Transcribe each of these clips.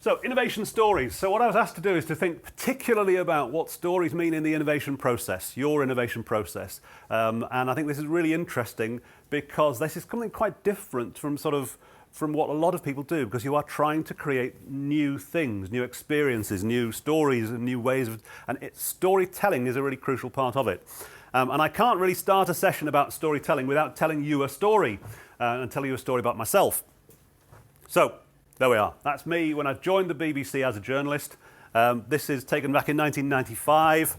So, innovation stories. So what I was asked to do is to think particularly about what stories mean in the innovation process, your innovation process. And I think this is really interesting because this is something quite different from from what a lot of people do, because you are trying to create new things, new experiences, new stories and new ways of, and storytelling is a really crucial part of it. And I can't really start a session about storytelling without telling you a story and telling you a story about myself. So, there we are. That's me when I joined the BBC as a journalist. This is taken back in 1995.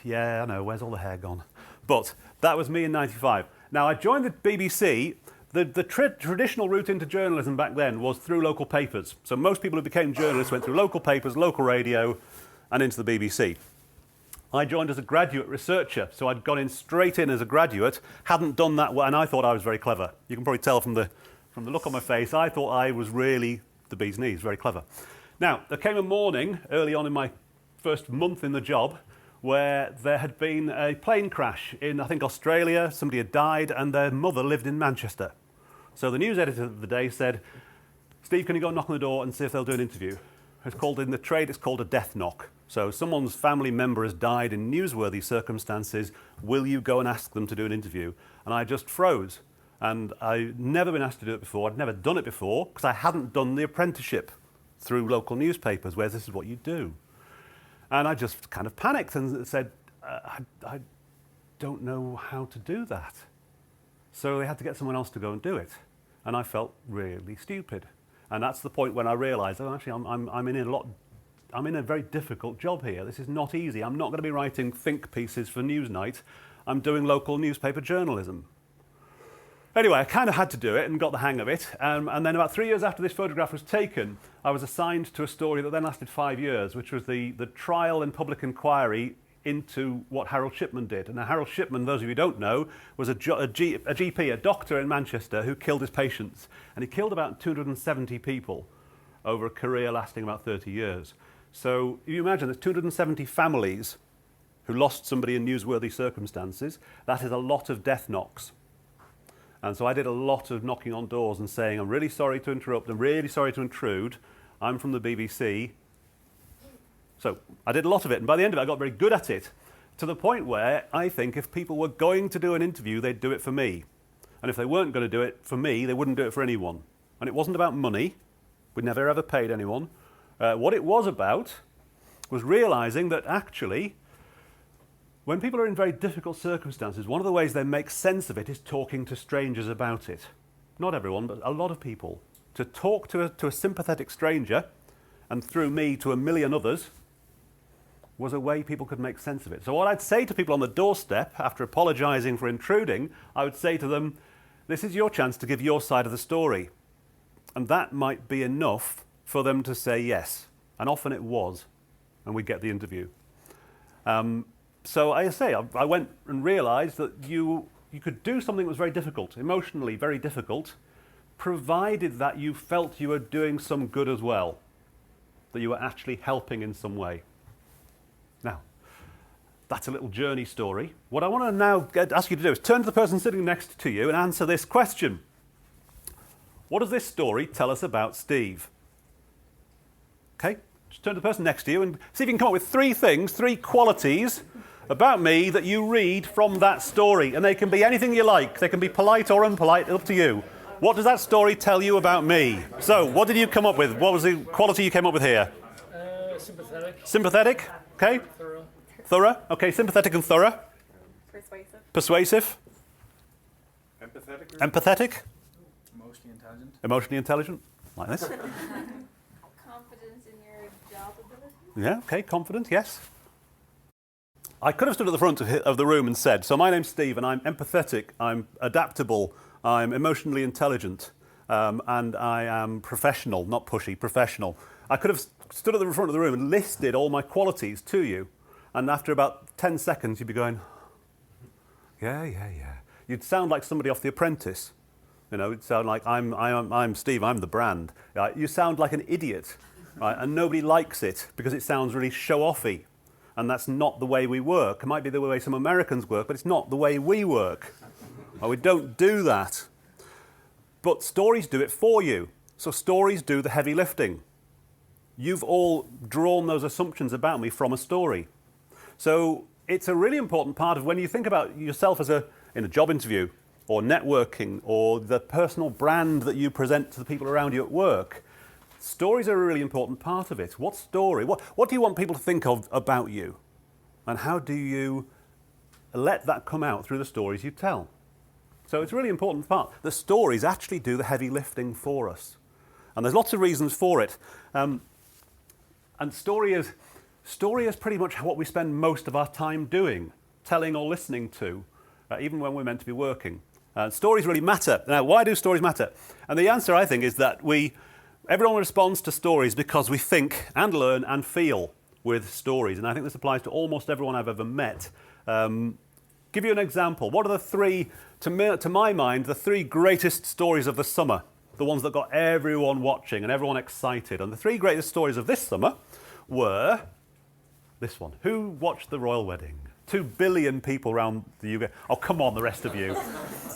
Yeah, I know, where's all the hair gone? But that was me in 95. Now, I joined the BBC. The traditional route into journalism back then was through local papers. So most people who became journalists went through local papers, local radio, and into the BBC. I joined as a graduate researcher, so I'd gone in straight in as a graduate, hadn't done that well, and I thought I was very clever. You can probably tell from the look on my face, I thought I was really the bee's knees, very clever. Now, there came a morning early on in my first month in the job where there had been a plane crash in, I think, Australia. Somebody had died and their mother lived in Manchester. So the news editor of the day said, Steve, can you go and knock on the door and see if they'll do an interview? It's called, in the trade, it's called a death knock. So someone's family member has died in newsworthy circumstances. Will you go and ask them to do an interview? And I just froze. And I'd never been asked to do it before. I'd never done it before because I hadn't done the apprenticeship through local newspapers where this is what you do. And I just kind of panicked and said, I don't know how to do that. So they had to get someone else to go and do it. And I felt really stupid. And that's the point when I realized, oh, actually, I'm in a very difficult job here. This is not easy. I'm not going to be writing think pieces for Newsnight. I'm doing local newspaper journalism. Anyway, I kind of had to do it and got the hang of it. And then about 3 years after this photograph was taken, I was assigned to a story that then lasted 5 years, which was the trial and public inquiry into what Harold Shipman did. And now Harold Shipman, those of you who don't know, was a GP, a doctor in Manchester who killed his patients. And he killed about 270 people over a career lasting about 30 years. So you imagine there's 270 families who lost somebody in newsworthy circumstances. That is a lot of death knocks. And so I did a lot of knocking on doors and saying, I'm really sorry to interrupt, I'm really sorry to intrude, I'm from the BBC. So I did a lot of it, and by the end of it I got very good at it, to the point where I think if people were going to do an interview, they'd do it for me. And if they weren't going to do it for me, they wouldn't do it for anyone. And it wasn't about money. We'd never ever paid anyone. What it was about was realizing that actually, when people are in very difficult circumstances, one of the ways they make sense of it is talking to strangers about it. Not everyone, but a lot of people. To talk to a sympathetic stranger, and through me to a million others, was a way people could make sense of it. So what I'd say to people on the doorstep, after apologising for intruding, I would say to them, this is your chance to give your side of the story. And that might be enough for them to say yes. And often it was, and we'd get the interview. So I went and realised that you could do something that was very difficult, emotionally very difficult, provided that you felt you were doing some good as well, that you were actually helping in some way. Now, that's a little journey story. What I want to now ask you to do is turn to the person sitting next to you and answer this question. What does this story tell us about Steve? Okay, just turn to the person next to you and see if you can come up with 3 things, 3 qualities about me that you read from that story. And they can be anything you like. They can be polite or impolite, up to you. What does that story tell you about me? So, what did you come up with? What was the quality you came up with here? Sympathetic. Sympathetic, okay. Thorough. Thorough, okay, sympathetic and thorough. Persuasive. Persuasive. Empathetic. Empathetic. Emotionally intelligent. Emotionally intelligent, like this. Confidence in your job ability. Yeah, okay, confident, yes. I could have stood at the front of the room and said, so my name's Steve and I'm empathetic, I'm adaptable, I'm emotionally intelligent, and I am professional, not pushy, professional. I could have stood at the front of the room and listed all my qualities to you, and after about 10 seconds you'd be going, yeah. You'd sound like somebody off The Apprentice. You know, it'd sound like, I'm Steve, I'm the brand. You sound like an idiot, right? And nobody likes it because it sounds really show-offy. And that's not the way we work. It might be the way some Americans work, but it's not the way we work. We don't do that. But stories do it for you. So stories do the heavy lifting. You've all drawn those assumptions about me from a story. So it's a really important part of when you think about yourself in a job interview or networking or the personal brand that you present to the people around you at work. Stories are a really important part of it. What story? What do you want people to think of about you? And how do you let that come out through the stories you tell? So it's a really important part. The stories actually do the heavy lifting for us. And there's lots of reasons for it. And story is pretty much what we spend most of our time doing, telling or listening to, even when we're meant to be working. Stories really matter. Now, why do stories matter? And the answer, I think, is that everyone responds to stories because we think and learn and feel with stories. And I think this applies to almost everyone I've ever met. Give you an example. What are the three, to my mind, the three greatest stories of the summer? The ones that got everyone watching and everyone excited. And the three greatest stories of this summer were this one. Who watched the royal wedding? 2 billion people around the UK. Oh, come on, the rest of you.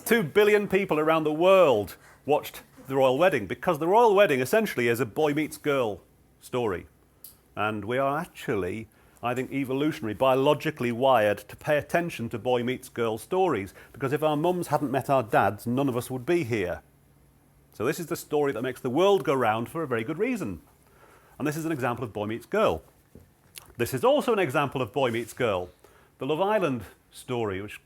2 billion people around the world watched the royal wedding because the royal wedding essentially is a boy meets girl story. And we are actually, I think, evolutionary, biologically wired to pay attention to boy meets girl stories because if our mums hadn't met our dads, none of us would be here. So this is the story that makes the world go round for a very good reason. And this is an example of boy meets girl. This is also an example of boy meets girl. The Love Island story, which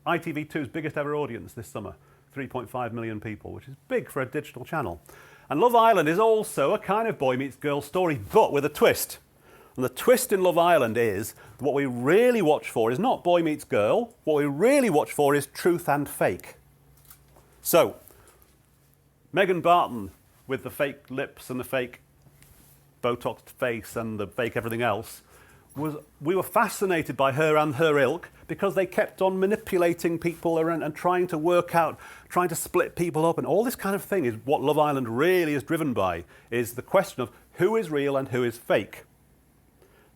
ITV2's biggest ever audience this summer, 3.5 million people, which is big for a digital channel. And Love Island is also a kind of boy meets girl story, but with a twist. And the twist in Love Island is what we really watch for is not boy meets girl. What we really watch for is truth and fake. So, Megan Barton with the fake lips and the fake Botoxed face and the fake everything else, we were fascinated by her and her ilk because they kept on manipulating people and trying to work out, trying to split people up, and all this kind of thing is what Love Island really is driven by, is the question of who is real and who is fake.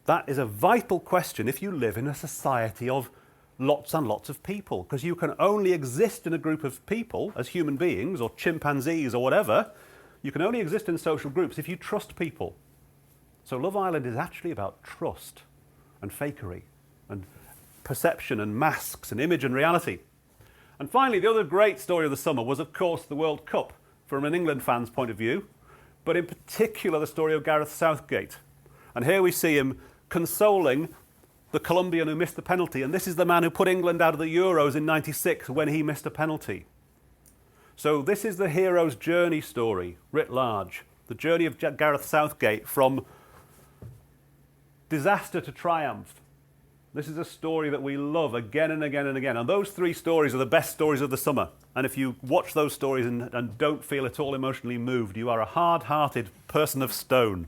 That is a vital question if you live in a society of lots and lots of people, because you can only exist in a group of people as human beings or chimpanzees or whatever. You can only exist in social groups if you trust people. So Love Island is actually about trust and fakery and perception and masks and image and reality. And finally, the other great story of the summer was, of course, the World Cup from an England fan's point of view, but in particular the story of Gareth Southgate. And here we see him consoling the Colombian who missed the penalty, and this is the man who put England out of the Euros in '96 when he missed a penalty. So this is the hero's journey story, writ large, the journey of Gareth Southgate from disaster to triumph. This is a story that we love again and again and again. And those three stories are the best stories of the summer. And if you watch those stories and don't feel at all emotionally moved, you are a hard-hearted person of stone.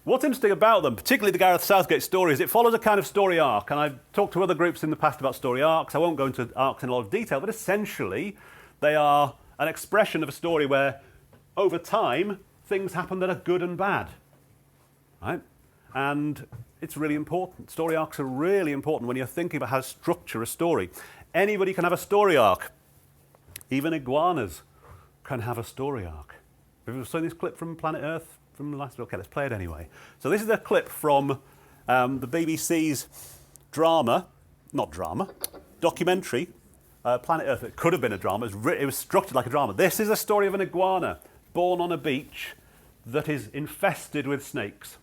What's interesting about them, particularly the Gareth Southgate story, is it follows a kind of story arc. And I've talked to other groups in the past about story arcs. I won't go into arcs in a lot of detail, but essentially they are an expression of a story where, over time, things happen that are good and bad. Right? And it's really important. Story arcs are really important when you're thinking about how to structure a story. Anybody can have a story arc. Even iguanas can have a story arc. Have you seen this clip from Planet Earth from the last? Okay, let's play it anyway. So this is a clip from the BBC's documentary, Planet Earth. It could have been a drama. It was structured like a drama. This is a story of an iguana born on a beach that is infested with snakes.